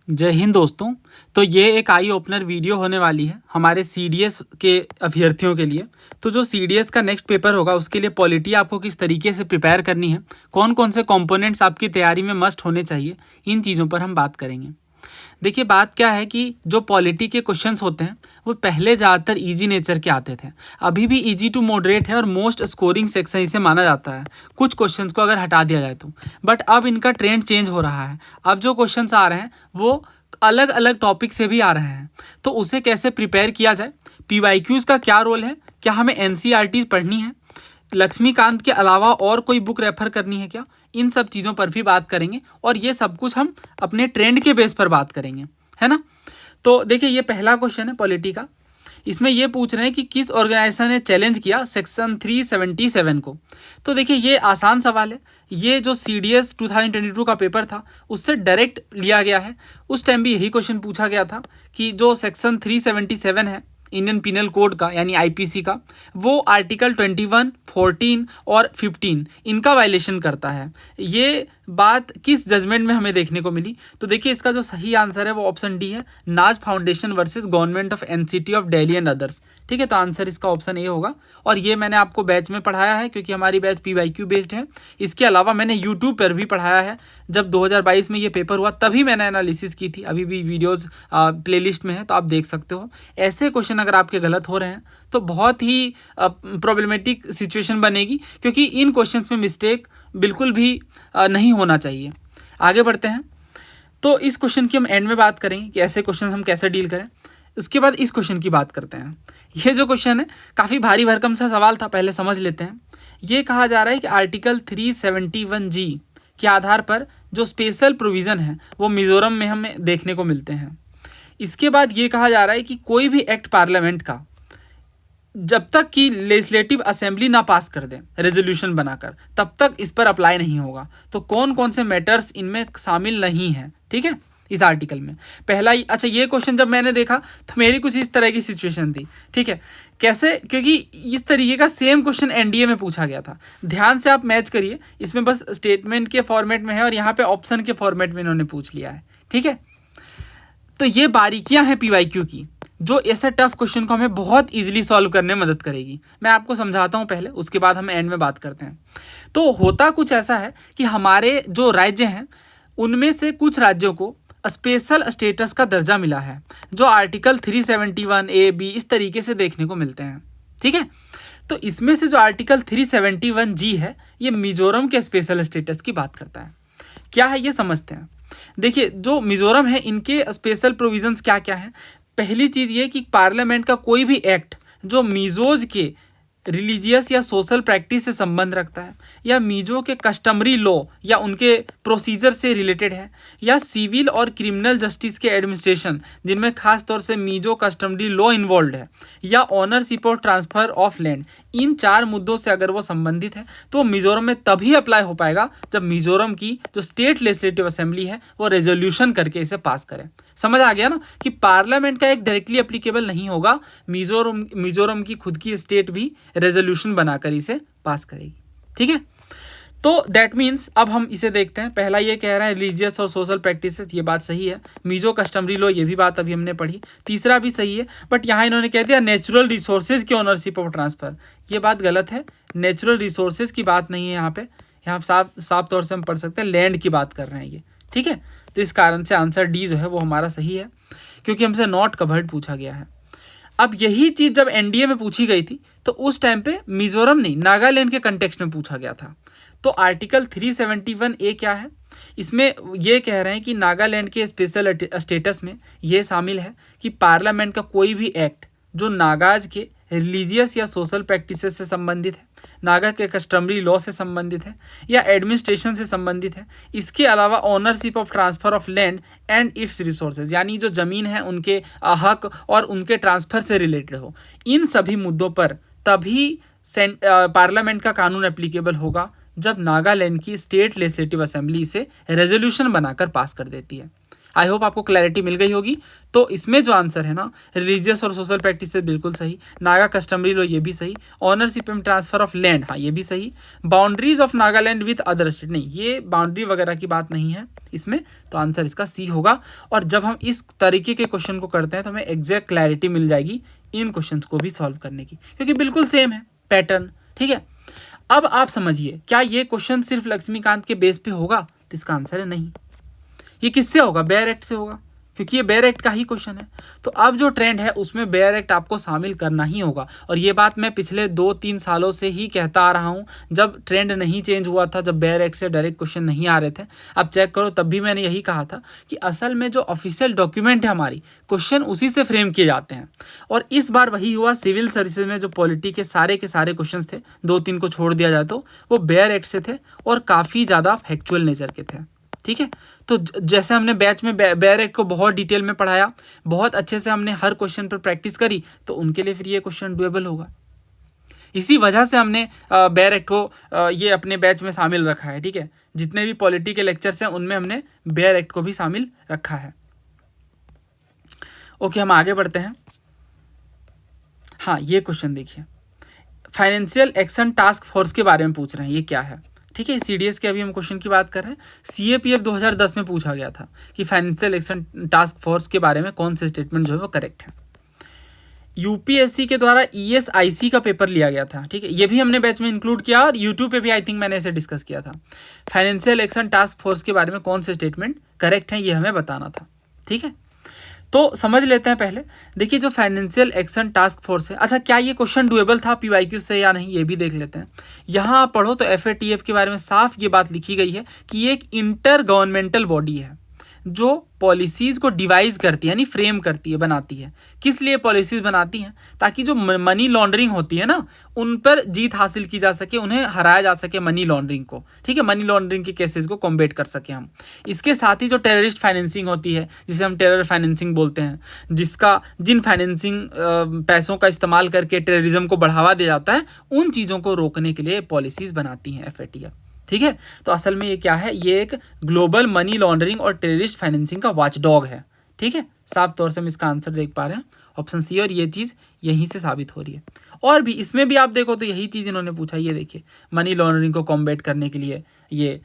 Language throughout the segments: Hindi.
जय हिंद दोस्तों। तो ये एक आई ओपनर वीडियो होने वाली है हमारे सीडीएस के अभ्यर्थियों के लिए। तो जो सीडीएस का नेक्स्ट पेपर होगा उसके लिए पॉलिटी आपको किस तरीके से प्रिपेयर करनी है, कौन कौन से कंपोनेंट्स आपकी तैयारी में मस्ट होने चाहिए, इन चीज़ों पर हम बात करेंगे। देखिए, बात क्या है कि जो पॉलिटी के क्वेश्चंस होते हैं वो पहले ज़्यादातर इजी नेचर के आते थे। अभी भी इजी टू मॉडरेट है और मोस्ट स्कोरिंग सेक्शन इसे माना जाता है कुछ क्वेश्चंस को अगर हटा दिया जाए तो। बट अब इनका ट्रेंड चेंज हो रहा है। अब जो क्वेश्चंस आ रहे हैं वो अलग अलग टॉपिक से भी आ रहे हैं। तो उसे कैसे प्रिपेयर किया जाए, पीवाईक्यूज़ का क्या रोल है, क्या हमें एनसीईआरटी पढ़नी है, लक्ष्मीकांत के अलावा और कोई बुक रेफर करनी है क्या, इन सब चीज़ों पर भी बात करेंगे। और ये सब कुछ हम अपने ट्रेंड के बेस पर बात करेंगे, है ना। तो देखिए, ये पहला क्वेश्चन है पॉलिटी का। इसमें ये पूछ रहे हैं कि किस ऑर्गेनाइजेशन ने चैलेंज किया सेक्शन 377 को। तो देखिए, ये आसान सवाल है। ये जो सीडीएस 2022 का पेपर था उससे डायरेक्ट लिया गया है। उस टाइम भी यही क्वेश्चन पूछा गया था कि जो सेक्शन 377 है इंडियन पिनल कोड का यानी आईपीसी का, वो आर्टिकल 21, 14 और 15 इनका वायलेशन करता है। ये बात किस जजमेंट में हमें देखने को मिली? तो देखिए, इसका जो सही आंसर है वो ऑप्शन डी है, नाज foundation versus government of NCT of Delhi and others. ठीक है, तो आंसर इसका ऑप्शन ए होगा। और ये मैंने आपको बैच में पढ़ाया है क्योंकि हमारी बैच पीवाईक्यू बेस्ड है। इसके अलावा मैंने यूट्यूब पर भी पढ़ाया है। जब 2022 में ये पेपर हुआ तभी मैंने एनालिसिस की थी। अभी भी वीडियोज़ प्लेलिस्ट में है, तो आप देख सकते हो। ऐसे क्वेश्चन अगर आपके गलत हो रहे हैं तो बहुत ही प्रॉब्लमेटिक सिचुएशन बनेगी, क्योंकि इन क्वेश्चंस में मिस्टेक बिल्कुल भी नहीं होना चाहिए। आगे बढ़ते हैं। तो इस क्वेश्चन की हम एंड में बात करेंगे कि ऐसे क्वेश्चन हम कैसे डील करें। उसके बाद इस क्वेश्चन की बात करते हैं। ये जो क्वेश्चन है काफ़ी भारी भरकम सा सवाल था, पहले समझ लेते हैं। ये कहा जा रहा है कि आर्टिकल 371G के आधार पर जो स्पेशल प्रोविज़न है वो मिज़ोरम में हमें देखने को मिलते हैं। इसके बाद ये कहा जा रहा है कि कोई भी एक्ट पार्लियामेंट का जब तक कि लेजिस्लेटिव असेंबली ना पास कर दे रेजोल्यूशन बनाकर, तब तक इस पर अप्लाई नहीं होगा। तो कौन कौन से मैटर्स इनमें शामिल नहीं हैं, ठीक है, इस आर्टिकल में। पहला ही, अच्छा, ये क्वेश्चन जब मैंने देखा तो मेरी कुछ इस तरह की सिचुएशन थी। ठीक है, कैसे? क्योंकि इस तरीके का सेम क्वेश्चन एनडीए में पूछा गया था। ध्यान से आप मैच करिए, इसमें बस स्टेटमेंट के फॉर्मेट में है और यहाँ पे ऑप्शन के फॉर्मेट में इन्होंने पूछ लिया है। ठीक है, तो ये बारीकियां हैं पीवाईक्यू की, जो ऐसे टफ क्वेश्चन को हमें बहुत इजीली सॉल्व करने में मदद करेगी। मैं आपको समझाता हूँ पहले, उसके बाद हम एंड में बात करते हैं। तो होता कुछ ऐसा है कि हमारे जो राज्य हैं उनमें से कुछ राज्यों को स्पेशल स्टेटस का दर्जा मिला है, जो आर्टिकल 371A, B इस तरीके से देखने को मिलते हैं। ठीक है, तो इसमें से जो आर्टिकल 371G है ये मिजोरम के स्पेशल स्टेटस की बात करता है। क्या है ये समझते हैं। देखिए, जो मिजोरम है इनके स्पेशल प्रोविजंस क्या क्या हैं। पहली चीज़ ये कि पार्लियामेंट का कोई भी एक्ट जो मिजोज के रिलीजियस या सोशल प्रैक्टिस से संबंध रखता है, या मिजो के कस्टमरी लॉ या उनके प्रोसीजर से रिलेटेड है, या सिविल और क्रिमिनल जस्टिस के एडमिनिस्ट्रेशन जिनमें खास तौर से मिजो कस्टमरी लॉ इन्वॉल्व है, या ऑनरशिप और ट्रांसफ़र ऑफ लैंड, इन 4 मुद्दों से अगर वो संबंधित है तो मिजोरम में तभी अप्लाई हो पाएगा जब मिजोरम की जो स्टेट लेजिस्लेटिव असेंबली है वो रेजोल्यूशन करके इसे पास करे। समझ आ गया ना कि पार्लियामेंट का एक डायरेक्टली एप्लीकेबल नहीं होगा, मिजोरम की खुद की स्टेट भी रेजोल्यूशन बनाकर इसे पास करेगी। ठीक है, तो दैट मीन्स अब हम इसे देखते हैं। पहला ये कह रहा है रिलीजियस और सोशल प्रैक्टिसेस, ये बात सही है। मिजो कस्टमरी लॉ, ये भी बात अभी हमने पढ़ी। तीसरा भी सही है, बट यहाँ इन्होंने कह दिया नेचुरल रिसोर्सेज की ओनरशिप और ट्रांसफ़र, ये बात गलत है। नेचुरल रिसोर्सेज की बात नहीं है यहाँ पे, यहाँ साफ तौर से हम पढ़ सकते हैं लैंड की बात कर रहे हैं ये। ठीक है, तो इस कारण से आंसर डी जो है वो हमारा सही है, क्योंकि हमसे नॉट कवर्ड पूछा गया है। अब यही चीज़ जब एनडीए में पूछी गई थी तो उस टाइम पे मिजोरम नहीं, नागालैंड के कंटेक्स्ट में पूछा गया था। तो आर्टिकल 371A क्या है? इसमें ये कह रहे हैं कि नागालैंड के स्पेशल स्टेटस में ये शामिल है कि पार्लियामेंट का कोई भी एक्ट जो नागाज के रिलीजियस या सोशल प्रैक्टिसेस से संबंधित है, नागा के कस्टमरी लॉ से संबंधित है, या एडमिनिस्ट्रेशन से संबंधित है, इसके अलावा ownership of transfer of land and it's resources, यानी जो ज़मीन है उनके हक और उनके ट्रांसफ़र से रिलेटेड हो, इन सभी मुद्दों पर तभी पार्लियामेंट का कानून एप्लीकेबल होगा जब नागालैंड की स्टेट लेजिस्लेटिव असेंबली इसे रेजोल्यूशन बनाकर पास कर देती है। आई होप आपको क्लैरिटी मिल गई होगी। तो इसमें जो आंसर है ना, रिलीजियस और सोशल प्रैक्टिस से बिल्कुल सही, नागा कस्टमरी लॉ ये भी सही, ownership and transfer of land हाँ ये भी सही, boundaries of Nagaland with other state नहीं, ये बाउंड्री वगैरह की बात नहीं है इसमें, तो आंसर इसका सी होगा। और जब हम इस तरीके के क्वेश्चन को करते हैं तो हमें एग्जैक्ट क्लैरिटी मिल जाएगी इन क्वेश्चंस को भी सॉल्व करने की, क्योंकि बिल्कुल सेम है पैटर्न। ठीक है, अब आप समझिए, क्या ये क्वेश्चन सिर्फ लक्ष्मीकांत के बेस पे होगा? तो इसका आंसर है नहीं। ये किससे होगा? बेयर एक्ट से होगा, क्योंकि ये बेयर एक्ट का ही क्वेश्चन है। तो अब जो ट्रेंड है उसमें बेयर एक्ट आपको शामिल करना ही होगा। और ये बात मैं पिछले 2-3 सालों से ही कहता आ रहा हूँ, जब ट्रेंड नहीं चेंज हुआ था, जब बेयर एक्ट से डायरेक्ट क्वेश्चन नहीं आ रहे थे। अब चेक करो, तब भी मैंने यही कहा था कि असल में जो ऑफिशियल डॉक्यूमेंट है हमारी, क्वेश्चन उसी से फ्रेम किए जाते हैं। और इस बार वही हुआ, सिविल सर्विसेज में जो पॉलिटी के सारे क्वेश्चन थे, 2-3 को छोड़ दिया जाए तो वो बेयर एक्ट से थे और काफ़ी ज़्यादा फैक्चुअल नेचर के थे। ठीक है, तो जैसे हमने बैच में बेयर एक्ट को बहुत डिटेल में पढ़ाया, बहुत अच्छे से हमने हर क्वेश्चन पर प्रैक्टिस करी, तो उनके लिए फिर ये क्वेश्चन डुएबल होगा। इसी वजह से हमने बेयर एक्ट को ये अपने बैच में शामिल रखा है। ठीक है, जितने भी पॉलिटी के लेक्चर्स हैं उनमें हमने बेयर एक्ट को भी शामिल रखा है। ओके, हम आगे बढ़ते हैं। हाँ, ये क्वेश्चन देखिए, फाइनेंशियल एक्शन टास्क फोर्स के बारे में पूछ रहे हैं, ये क्या है? ठीक है, सीडीएस के अभी हम क्वेश्चन की बात कर रहे हैं। सीएपीएफ 2010 में पूछा गया था कि फाइनेंशियल एक्शन टास्क फोर्स के बारे में कौन से स्टेटमेंट जो है वो करेक्ट है। यूपीएससी के द्वारा ईएसआईसी का पेपर लिया गया था। ठीक है, ये भी हमने बैच में इंक्लूड किया और यूट्यूब पे भी आई थिंक मैंने इसे डिस्कस किया था। फाइनेंशियल एक्शन टास्क फोर्स के बारे में कौन से स्टेटमेंट करेक्ट हैं, ये हमें बताना था। ठीक है, तो समझ लेते हैं पहले। देखिए, जो फाइनेंशियल एक्शन टास्क फोर्स है, अच्छा क्या ये क्वेश्चन डुएबल था पीवाईक्यू से या नहीं, ये भी देख लेते हैं। यहाँ आप पढ़ो तो एफएटीएफ के बारे में साफ ये बात लिखी गई है कि ये एक इंटर गवर्नमेंटल बॉडी है जो पॉलिसीज़ को डिवाइज करती है, यानी फ्रेम करती है, बनाती है। किस लिए पॉलिसीज़ बनाती हैं? ताकि जो मनी लॉन्ड्रिंग होती है ना, उन पर जीत हासिल की जा सके, उन्हें हराया जा सके मनी लॉन्ड्रिंग को। ठीक है, मनी लॉन्ड्रिंग के केसेस को कॉम्बेट कर सके हम। इसके साथ ही जो टेररिस्ट फाइनेंसिंग होती है, जिसे हम टेरर फाइनेंसिंग बोलते हैं, जिन फाइनेंसिंग पैसों का इस्तेमाल करके टेररिज्म को बढ़ावा दिया जाता है, उन चीज़ों को रोकने के लिए पॉलिसीज़ बनाती हैं एफएटीएफ। ठीक है, तो असल में ये क्या है? ये एक ग्लोबल मनी लॉन्ड्रिंग और टेररिस्ट फाइनेंसिंग का वॉचडॉग है। ठीक है, साफ तौर से हम इसका आंसर देख पा रहे हैं, ऑप्शन सी, और ये चीज़ यहीं से साबित हो रही है। और भी इसमें भी आप देखो तो यही चीज़ इन्होंने पूछा, ये देखिए, मनी लॉन्ड्रिंग को कॉम्बैट करने के लिए ये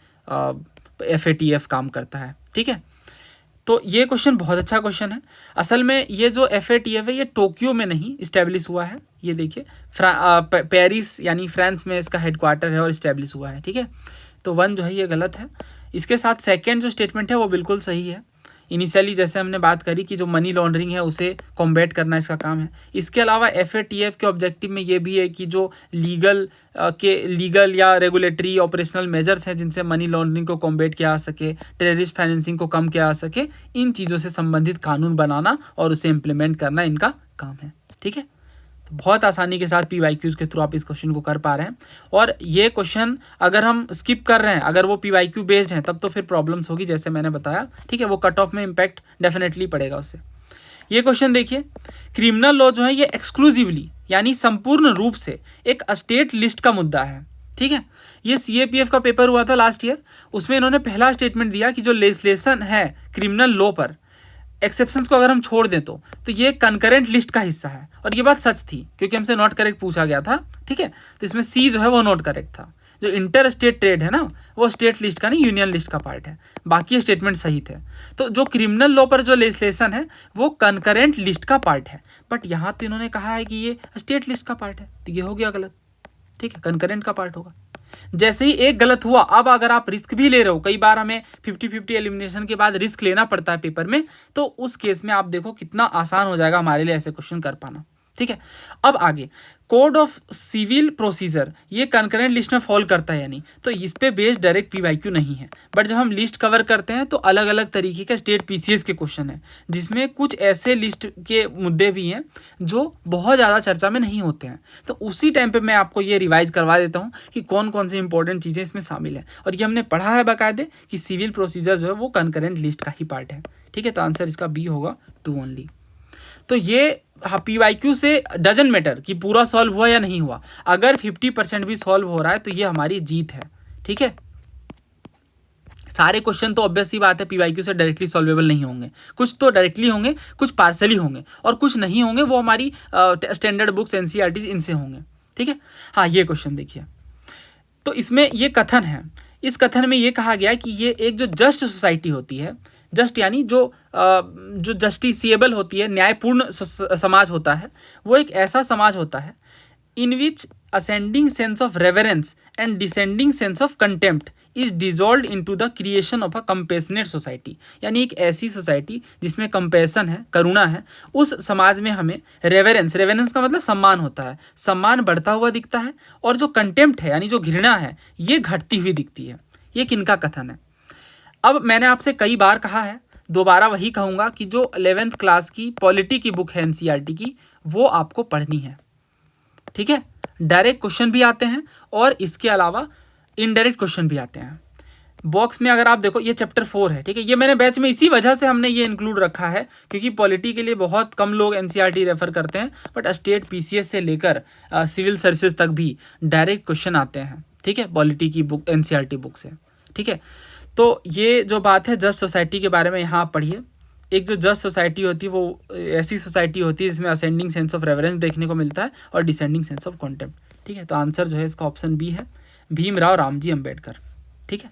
एफएटीएफ काम करता है। ठीक है, तो ये क्वेश्चन बहुत अच्छा क्वेश्चन है। असल में ये जो एफएटीएफ है, ये टोक्यो में नहीं इस्टेब्लिश हुआ है, ये देखिए पेरिस यानी फ्रांस में इसका हेडक्वार्टर है और इस्टेब्लिश हुआ है। ठीक है, तो 1 जो है ये गलत है। इसके साथ सेकंड जो स्टेटमेंट है वो बिल्कुल सही है। इनिशियली जैसे हमने बात करी कि जो मनी लॉन्ड्रिंग है उसे कॉम्बैट करना इसका काम है। इसके अलावा एफएटीएफ के ऑब्जेक्टिव में ये भी है कि जो लीगल या रेगुलेटरी ऑपरेशनल मेजर्स हैं जिनसे मनी लॉन्ड्रिंग को कॉम्बैट किया जा सके, टेररिस्ट फाइनेंसिंग को कम किया जा सके, इन चीज़ों से संबंधित कानून बनाना और उसे इम्प्लीमेंट करना इनका काम है। ठीक है, तो बहुत आसानी के साथ पीवाईक्यूज के थ्रू आप इस क्वेश्चन को कर पा रहे हैं। और ये क्वेश्चन अगर हम स्किप कर रहे हैं, अगर वो पीवाईक्यू बेस्ड हैं, तब तो फिर प्रॉब्लम्स होगी, जैसे मैंने बताया। ठीक है, वो कट ऑफ में इम्पैक्ट डेफिनेटली पड़ेगा उससे। ये क्वेश्चन देखिए, क्रिमिनल लॉ जो है ये एक्सक्लूसिवली यानी संपूर्ण रूप से एक स्टेट लिस्ट का मुद्दा है। ठीक है, ये सीएपीएफ का पेपर हुआ था लास्ट ईयर, उसमें इन्होंने पहला स्टेटमेंट दिया कि जो लेजिस्लेशन है क्रिमिनल लॉ पर, एक्सेप्शंस को अगर हम छोड़ दें तो ये कंकरेंट लिस्ट का हिस्सा है। और ये बात सच थी, क्योंकि हमसे नॉट करेक्ट पूछा गया था। ठीक है, तो इसमें सी जो है वो नॉट करेक्ट था। जो इंटर स्टेट ट्रेड है ना, वो स्टेट लिस्ट का नहीं, यूनियन लिस्ट का पार्ट है। बाकी स्टेटमेंट सही थे। तो जो क्रिमिनल लॉ पर जो लेजिस्लेशन है वो कंकरेंट लिस्ट का पार्ट है, बट यहाँ तो इन्होंने कहा है कि ये स्टेट लिस्ट का पार्ट है, तो ये हो गया गलत। ठीक है, कंकरेंट का पार्ट होगा। जैसे ही एक गलत हुआ, अब अगर आप रिस्क भी ले रहे हो, कई बार हमें 50-50 एलिमिनेशन के बाद रिस्क लेना पड़ता है पेपर में, तो उस केस में आप देखो कितना आसान हो जाएगा हमारे लिए ऐसे क्वेश्चन कर पाना। ठीक है, अब आगे कोड ऑफ सिविल प्रोसीजर, ये कंकरेंट लिस्ट में फॉल करता है यानी, तो इस पे बेस्ड डायरेक्ट पीवाईक्यू नहीं है। बट जब हम लिस्ट कवर करते हैं तो अलग अलग तरीके के स्टेट पीसीएस के क्वेश्चन हैं, जिसमें कुछ ऐसे लिस्ट के मुद्दे भी हैं जो बहुत ज़्यादा चर्चा में नहीं होते हैं। तो उसी टाइम पे मैं आपको ये रिवाइज करवा देता हूँ कि कौन कौन सी इंपॉर्टेंट चीज़ें इसमें शामिल हैं। और ये हमने पढ़ा है बाकायदे कि सिविल प्रोसीजर जो है वो कंकरेंट लिस्ट का ही पार्ट है। ठीक है, तो आंसर इसका बी होगा 2 ओनली। तो ये पीवाईक्यू से डजंट मैटर कि पूरा सॉल्व हुआ या नहीं हुआ, अगर 50% भी सॉल्व हो रहा है तो ये हमारी जीत है। ठीक है, सारे क्वेश्चन तो ऑब्वियस सी बात है पीवाईक्यू से डायरेक्टली सॉल्वेबल नहीं होंगे, कुछ तो डायरेक्टली होंगे, कुछ पार्सली होंगे और कुछ नहीं होंगे, वो हमारी स्टैंडर्ड बुक्स एनसीईआरटी इनसे होंगे। ठीक है, हाँ ये क्वेश्चन देखिए, तो इसमें ये कथन है, इस कथन में ये कहा गया कि ये एक जो जस्ट सोसाइटी होती है, जस्ट यानी जो जस्टिसिएबल होती है, न्यायपूर्ण समाज होता है, वो एक ऐसा समाज होता है in which ascending sense of reverence and descending sense of contempt is dissolve into the creation of a compassionate society. यानी एक ऐसी सोसाइटी जिसमें कंपेशन है, करुणा है, उस समाज में हमें रेवरेंस, रेवरेंस का मतलब सम्मान होता है, सम्मान बढ़ता हुआ दिखता है, और जो कंटेम्प्ट है यानी जो घृणा है ये घटती हुई दिखती है। ये किनका कथन है? अब मैंने आपसे कई बार कहा है, दोबारा वही कहूँगा कि जो 11th क्लास की पॉलिटी की बुक है एनसीईआरटी की, वो आपको पढ़नी है। ठीक है, डायरेक्ट क्वेश्चन भी आते हैं और इसके अलावा इनडायरेक्ट क्वेश्चन भी आते हैं। बॉक्स में अगर आप देखो ये चैप्टर 4 है। ठीक है, ये मैंने बैच में इसी वजह से हमने ये इंक्लूड रखा है क्योंकि पॉलिटी के लिए बहुत कम लोग एनसीईआरटी रेफर करते हैं, बट स्टेट पीसीएस से लेकर सिविल सर्विसेज तक भी डायरेक्ट क्वेश्चन आते हैं। ठीक है, पॉलिटी की बुक एनसीईआरटी बुक से। ठीक है, तो ये जो बात है जस्ट सोसाइटी के बारे में यहाँ आप पढ़िए। एक जो जस्ट सोसाइटी होती है वो ऐसी सोसाइटी होती है जिसमें असेंडिंग सेंस ऑफ रेफरेंस देखने को मिलता है और डिसेंडिंग सेंस ऑफ कॉन्टेम्प्ट। ठीक है, तो आंसर जो है इसका ऑप्शन बी है, भीमराव रामजी अंबेडकर। ठीक है,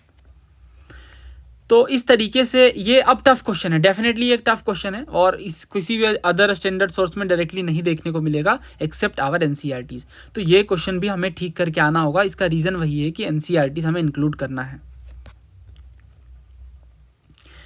तो इस तरीके से ये अब टफ क्वेश्चन है, डेफिनेटली एक टफ क्वेश्चन है और इस किसी भी अदर स्टैंडर्ड सोर्स में डायरेक्टली नहीं देखने को मिलेगा एक्सेप्ट आवर एनसीईआरटीज। तो ये क्वेश्चन भी हमें ठीक करके आना होगा। इसका रीज़न वही है कि एनसीईआरटीज हमें इंक्लूड करना है।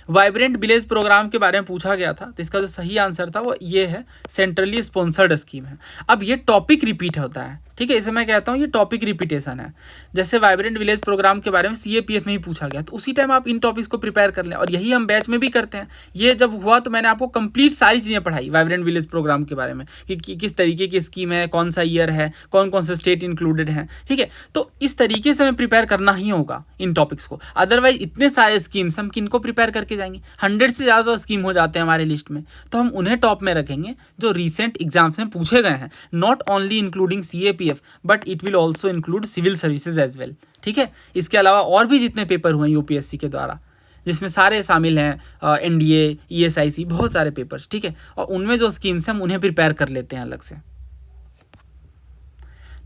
वाइब्रेंट विलेज प्रोग्राम के बारे में पूछा गया था, तो इसका जो सही आंसर था वो ये है, सेंट्रली स्पॉन्सर्ड स्कीम है। अब ये टॉपिक रिपीट होता है। ठीक है, इसे मैं कहता हूँ ये टॉपिक रिपीटेशन है। जैसे वाइब्रेंट विलेज प्रोग्राम के बारे में सीएपीएफ में ही पूछा गया, तो उसी टाइम आप इन टॉपिक्स को प्रिपेयर कर लें, और यही हम बैच में भी करते हैं। ये जब हुआ तो मैंने आपको कंप्लीट सारी चीज़ें पढ़ाई वाइब्रेंट विलेज प्रोग्राम के बारे में कि किस तरीके की स्कीम है, कौन सा ईयर है, कौन कौन से स्टेट इंक्लूडेड हैं। ठीक है, तो इस तरीके से हमें प्रिपेयर करना ही होगा इन टॉपिक्स को, अदरवाइज इतने सारे स्कीम्स हम किनको प्रिपेयर करके जाएंगे। 100 से ज़्यादा स्कीम हो जाते हैं हमारे लिस्ट में, तो हम उन्हें टॉप में रखेंगे जो रिसेंट एग्जाम्स में पूछे गए हैं, not only including CAPF but it will also include civil services as well. ठीक है, इसके अलावा और भी जितने पेपर हुए हैं यूपीएससी के द्वारा, जिसमें सारे शामिल हैं, एनडीए, ईएसआईसी, बहुत सारे पेपर्स। ठीक है, और उनमें जो स्कीम्स हैं हम उन्हें प्रिपेयर कर लेते हैं अलग से।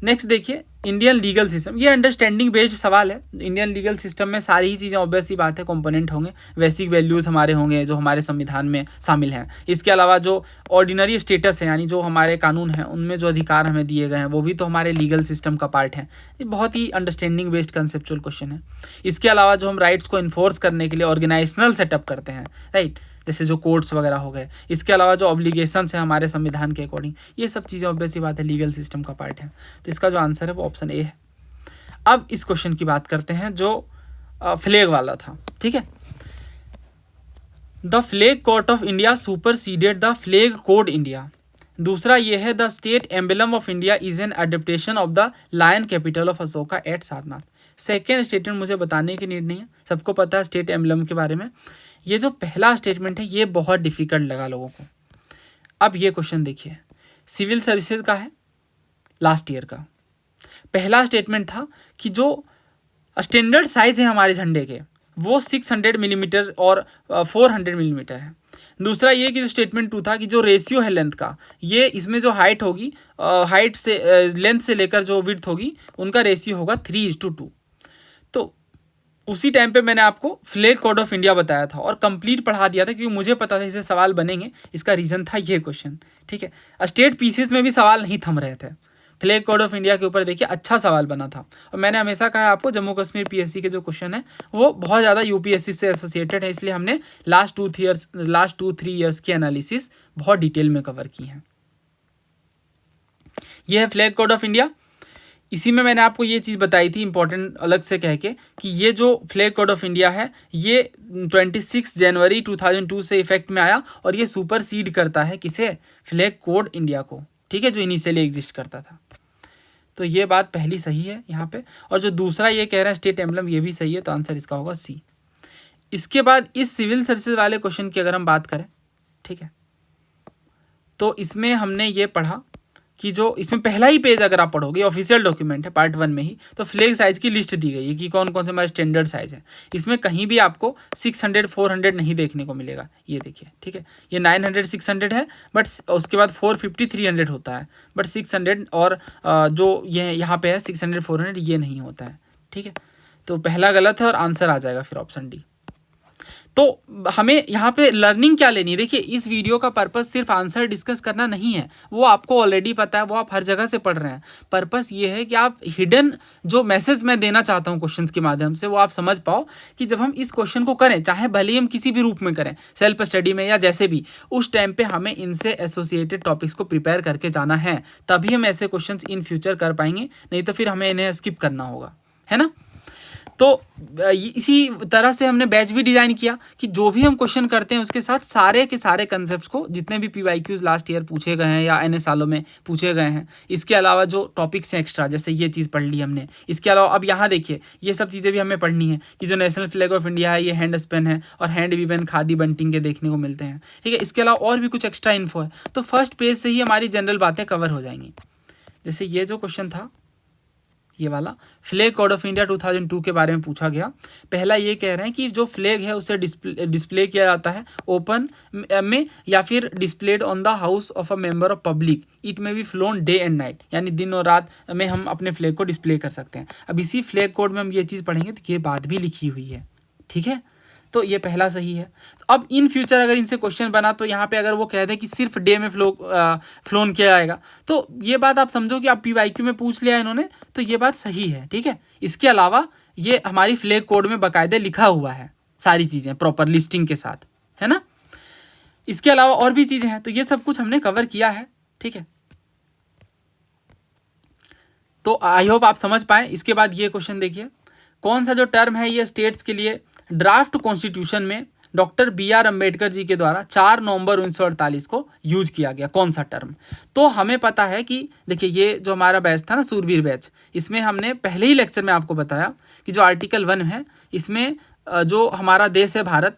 नेक्स्ट देखिए, इंडियन लीगल सिस्टम, ये अंडरस्टैंडिंग बेस्ड सवाल है। इंडियन लीगल सिस्टम में सारी ही चीज़ें ऑब्वियस सी बात है कंपोनेंट होंगे, बेसिक वैल्यूज़ हमारे होंगे जो हमारे संविधान में शामिल हैं। इसके अलावा जो ऑर्डिनरी स्टेटस है यानी जो हमारे कानून हैं उनमें जो अधिकार हमें दिए गए हैं वो भी तो हमारे लीगल सिस्टम का पार्ट है। ये बहुत ही अंडरस्टैंडिंग बेस्ड कंसेप्चुअल क्वेश्चन है। इसके अलावा जो हम राइट्स को इन्फोर्स करने के लिए ऑर्गेनाइजेशनल सेटअप करते हैं, राइट, जैसे जो कोर्ट्स वगैरह हो गए, इसके अलावा जो ऑब्लिगेशंस है हमारे संविधान के अकॉर्डिंग, ये सब चीज़ें ऑब्वियस सी बात है लीगल सिस्टम का पार्ट है। तो इसका जो आंसर है वो ऑप्शन ए है। अब इस क्वेश्चन की बात करते हैं जो फ्लैग वाला था। ठीक है, the flag court of India superseded the flag code India. दूसरा ये है, the state emblem of India is an adaptation of the lion capital of Ashoka at Sarnath. Second statement मुझे बताने की नीड नहीं है, सबको पता है स्टेट एम्बलम के बारे में। ये जो पहला स्टेटमेंट है ये बहुत डिफिकल्ट लगा लोगों को। अब ये क्वेश्चन देखिए, सिविल सर्विसेज का है, लास्ट ईयर का। पहला स्टेटमेंट था कि जो स्टैंडर्ड साइज है हमारे झंडे के वो 600 मिलीमीटर और 400 मिलीमीटर है। दूसरा ये कि जो स्टेटमेंट 2 था कि जो रेशियो है लेंथ का, ये इसमें जो हाइट होगी, हाइट से लेंथ से लेकर जो विड्थ होगी उनका रेशियो होगा 3:2। तो उसी टाइम पे मैंने आपको फ्लैग कोड ऑफ इंडिया बताया था और कंप्लीट पढ़ा दिया था क्योंकि मुझे पता था इससे सवाल बनेंगे। इसका रीज़न था ये क्वेश्चन। ठीक है, स्टेट पीसीएस में भी सवाल नहीं थम रहे थे। फ्लैग कोड ऑफ इंडिया के ऊपर देखिए अच्छा सवाल बना था, और मैंने हमेशा कहा आपको जम्मू कश्मीर पीएससी के जो क्वेश्चन है वो बहुत ज़्यादा यूपीएससी से एसोसिएटेड है, इसलिए हमने लास्ट 2-3 ईयर्स की एनालिसिस बहुत डिटेल में कवर की है। ये है फ्लैग कोड ऑफ इंडिया। इसी में मैंने आपको ये चीज़ बताई थी इंपॉर्टेंट अलग से कह के कि ये जो फ्लैग कोड ऑफ इंडिया है ये 26 जनवरी 2002 से इफेक्ट में आया और ये सुपरसीड करता है किसे, फ्लैग कोड इंडिया को। ठीक है, जो इनिशियली एग्जिस्ट करता था। तो ये बात पहली सही है यहाँ पे, और जो दूसरा ये कह रहे हैं स्टेट एम्बलम, ये भी सही है, तो आंसर इसका होगा सी। इसके बाद इस सिविल सर्विसेज वाले क्वेश्चन की अगर हम बात करें, ठीक है, तो इसमें हमने ये पढ़ा कि जो इसमें पहला ही पेज अगर आप पढ़ोगे, ऑफिशियल डॉक्यूमेंट है पार्ट 1 में ही, तो फ्लैग साइज की लिस्ट दी गई है कि कौन कौन से हमारे स्टैंडर्ड साइज है। इसमें कहीं भी आपको 600 400 नहीं देखने को मिलेगा, ये देखिए, ठीक है। ये 900 600 है, बट उसके बाद 450 300 होता है, बट 600 और जो ये यहाँ पे है 600 400 ये नहीं होता है, ठीक है। तो पहला गलत है और आंसर आ जाएगा फिर ऑप्शन डी। तो हमें यहाँ पे लर्निंग क्या लेनी है, देखिए इस वीडियो का पर्पस सिर्फ आंसर डिस्कस करना नहीं है, वो आपको ऑलरेडी पता है, वो आप हर जगह से पढ़ रहे हैं। पर्पस ये है कि आप हिडन जो मैसेज मैं देना चाहता हूँ क्वेश्चंस के माध्यम से, वो आप समझ पाओ कि जब हम इस क्वेश्चन को करें, चाहे भले ही हम किसी भी रूप में करें, सेल्फ स्टडी में या जैसे भी, उस टाइम पे हमें इनसे एसोसिएटेड टॉपिक्स को प्रिपेयर करके जाना है, तभी हम ऐसे क्वेश्चन इन फ्यूचर कर पाएंगे, नहीं तो फिर हमें इन्हें स्किप करना होगा, है ना। तो इसी तरह से हमने बैच भी डिज़ाइन किया कि जो भी हम क्वेश्चन करते हैं उसके साथ सारे के सारे कंसेप्ट्स को, जितने भी PYQs लास्ट ईयर पूछे गए हैं या NA सालों में पूछे गए हैं, इसके अलावा जो टॉपिक्स हैं एक्स्ट्रा, जैसे ये चीज़ पढ़ ली हमने, इसके अलावा अब यहाँ देखिए ये सब चीज़ें भी हमें पढ़नी है कि जो नेशनल फ्लैग ऑफ इंडिया है, ये हैंड स्पेन है और हैंड वीवन खादी बंटिंग के देखने को मिलते हैं, ठीक है। इसके अलावा और भी कुछ एक्स्ट्रा इन्फो है, तो फर्स्ट पेज से ही हमारी जनरल बातें कवर हो जाएंगी। जैसे ये जो क्वेश्चन था, ये वाला फ्लैग कोड ऑफ इंडिया 2002 के बारे में पूछा गया। पहला ये कह रहे हैं कि जो फ्लैग है उसे डिस्प्ले किया जाता है ओपन में या फिर displayed on the house of a member of public, it may be flown day and night, यानी दिन और रात में हम अपने फ्लैग को डिस्प्ले कर सकते हैं। अब इसी फ्लैग कोड में हम ये चीज़ पढ़ेंगे तो ये बात भी लिखी हुई है, ठीक है। तो ये पहला सही है। अब इन फ्यूचर अगर इनसे क्वेश्चन बना तो यहाँ पे अगर वो कह दें कि सिर्फ डे में फ्लोन किया जाएगा, तो ये बात आप समझो कि आप PYQ में पूछ लिया इन्होंने, तो ये बात सही है, ठीक है। इसके अलावा ये हमारी फ्लैग कोड में बाकायदे लिखा हुआ है, सारी चीज़ें प्रॉपर लिस्टिंग के साथ, है ना। इसके अलावा और भी चीज़ें हैं, तो ये सब कुछ हमने कवर किया है, ठीक है। तो आई होप आप समझ पाए। इसके बाद ये क्वेश्चन देखिए, कौन सा जो टर्म है ये स्टेट्स के लिए ड्राफ्ट कॉन्स्टिट्यूशन में डॉक्टर BR अम्बेडकर जी के द्वारा 4 नवंबर 1948 को यूज किया गया, कौन सा टर्म। तो हमें पता है कि देखिए ये जो हमारा बैच था ना, सूरवीर बैच, इसमें हमने पहले ही लेक्चर में आपको बताया कि जो आर्टिकल 1 है, इसमें जो हमारा देश है भारत,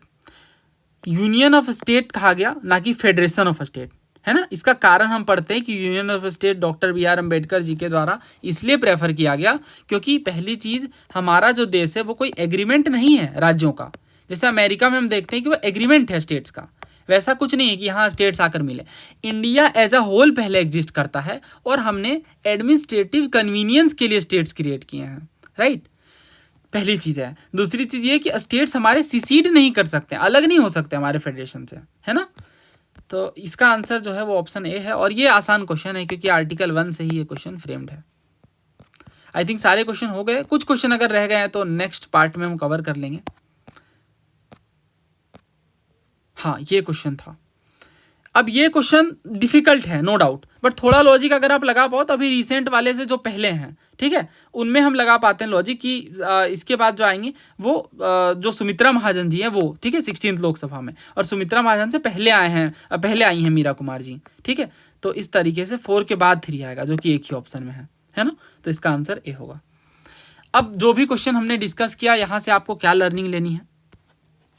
यूनियन ऑफ स्टेट कहा गया, ना कि फेडरेशन ऑफ स्टेट, है ना। इसका कारण हम पढ़ते हैं कि union of state doctor BR Ambedkar ji के द्वारा इसलिए प्रेफर किया गया क्योंकि पहली चीज़, हमारा जो देश है वो कोई एग्रीमेंट नहीं है राज्यों का। जैसे अमेरिका में हम देखते हैं कि वो एग्रीमेंट है स्टेट्स का, वैसा कुछ नहीं है कि हाँ स्टेट्स आकर मिले। इंडिया एज अ होल पहले एग्जिस्ट करता है और हमने एडमिनिस्ट्रेटिव कन्वीनियंस के लिए स्टेट्स क्रिएट किए हैं, राइट। पहली चीज़ है। दूसरी चीज़ ये कि स्टेट्स हमारे सिसीड नहीं कर सकते, अलग नहीं हो सकते हमारे फेडरेशन से, है ना। तो इसका आंसर जो है वो ऑप्शन ए है, और ये आसान क्वेश्चन है क्योंकि आर्टिकल 1 से ही ये क्वेश्चन फ्रेम्ड है। आई थिंक सारे क्वेश्चन हो गए, कुछ क्वेश्चन अगर रह गए हैं तो नेक्स्ट पार्ट में हम कवर कर लेंगे। हाँ ये क्वेश्चन था। अब ये क्वेश्चन डिफिकल्ट है नो डाउट, बट थोड़ा लॉजिक अगर आप लगा पाओ तो अभी रिसेंट वाले से जो पहले हैं, ठीक है, उनमें हम लगा पाते हैं लॉजिक कि इसके बाद जो आएंगे वो जो सुमित्रा महाजन जी हैं वो, ठीक है, 16th लोकसभा में, और सुमित्रा महाजन से पहले आए हैं, पहले आई हैं मीरा कुमार जी, ठीक है। तो इस तरीके से 4 के बाद 3 आएगा, जो कि एक ही ऑप्शन में है ना। तो इसका आंसर ए होगा। अब जो भी क्वेश्चन हमने डिस्कस किया, यहाँ से आपको क्या लर्निंग लेनी है,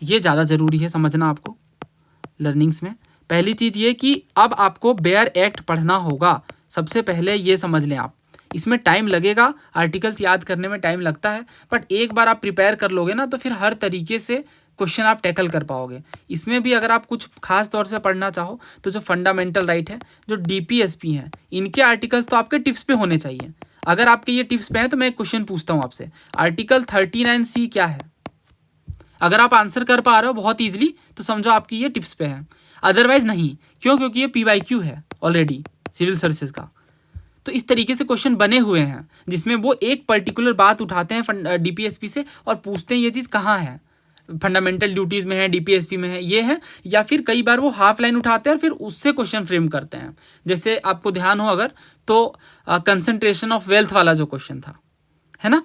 ये ज़्यादा ज़रूरी है समझना आपको लर्निंग्स में। पहली चीज़ ये कि अब आपको बेयर एक्ट पढ़ना होगा, सबसे पहले ये समझ लें आप। इसमें टाइम लगेगा, आर्टिकल्स याद करने में टाइम लगता है, बट एक बार आप प्रिपेयर कर लोगे ना तो फिर हर तरीके से क्वेश्चन आप टैकल कर पाओगे। इसमें भी अगर आप कुछ खास तौर से पढ़ना चाहो तो जो फंडामेंटल राइट है, जो DPSP हैं, इनके आर्टिकल्स तो आपके टिप्स पे होने चाहिए। अगर आपके ये टिप्स पे हैं तो मैं एक क्वेश्चन पूछता हूँ आपसे, आर्टिकल 39C क्या है। अगर आप आंसर कर पा रहे हो बहुत ईजिली तो समझो आपकी ये टिप्स पे है, अदरवाइज नहीं। क्यों? क्योंकि ये PYQ है ऑलरेडी सिविल सर्विसेज का। तो इस तरीके से क्वेश्चन बने हुए हैं जिसमें वो एक पर्टिकुलर बात उठाते हैं DPSP से और पूछते हैं ये चीज़ कहाँ है, फंडामेंटल ड्यूटीज़ में है, DPSP में है, ये है, या फिर कई बार वो हाफ लाइन उठाते हैं और फिर उससे क्वेश्चन फ्रेम करते हैं। जैसे आपको ध्यान हो अगर तो कंसंट्रेशन ऑफ वेल्थ वाला जो क्वेश्चन था, है ना।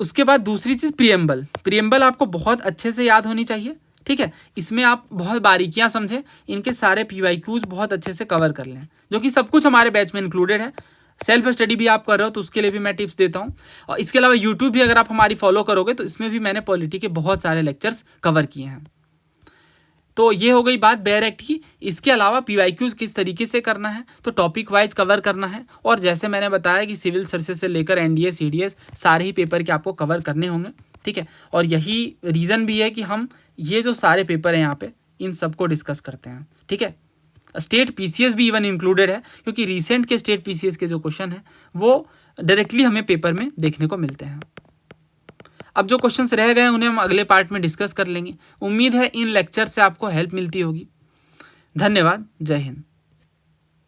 उसके बाद दूसरी चीज़ प्रियम्बल आपको बहुत अच्छे से याद होनी चाहिए, ठीक है। इसमें आप बहुत बारीकियां समझें, इनके सारे PYQs बहुत अच्छे से कवर कर लें, जो कि सब कुछ हमारे बैच में इंक्लूडेड है। सेल्फ स्टडी भी आप कर रहे हो तो उसके लिए भी मैं टिप्स देता हूँ, और इसके अलावा यूट्यूब भी अगर आप हमारी फॉलो करोगे तो इसमें भी मैंने पॉलिटी के बहुत सारे लेक्चर्स कवर किए हैं। तो ये हो गई बात बेयर एक्ट की। इसके अलावा PYQs किस तरीके से करना है, तो टॉपिक वाइज कवर करना है। और जैसे मैंने बताया कि सिविल सर्विसेज से लेकर NDA CDS सारे ही पेपर के आपको कवर करने होंगे, ठीक है। और यही रीज़न भी है कि हम ये जो सारे पेपर हैं यहाँ पे इन सबको डिस्कस करते हैं, ठीक है। स्टेट PCS भी इवन इंक्लूडेड है, क्योंकि रिसेंट के स्टेट PCS के जो क्वेश्चन हैं वो डायरेक्टली हमें पेपर में देखने को मिलते हैं। अब जो क्वेश्चंस रह गए उन्हें हम अगले पार्ट में डिस्कस कर लेंगे। उम्मीद है इन लेक्चर से आपको हेल्प मिलती होगी। धन्यवाद। जय हिंद।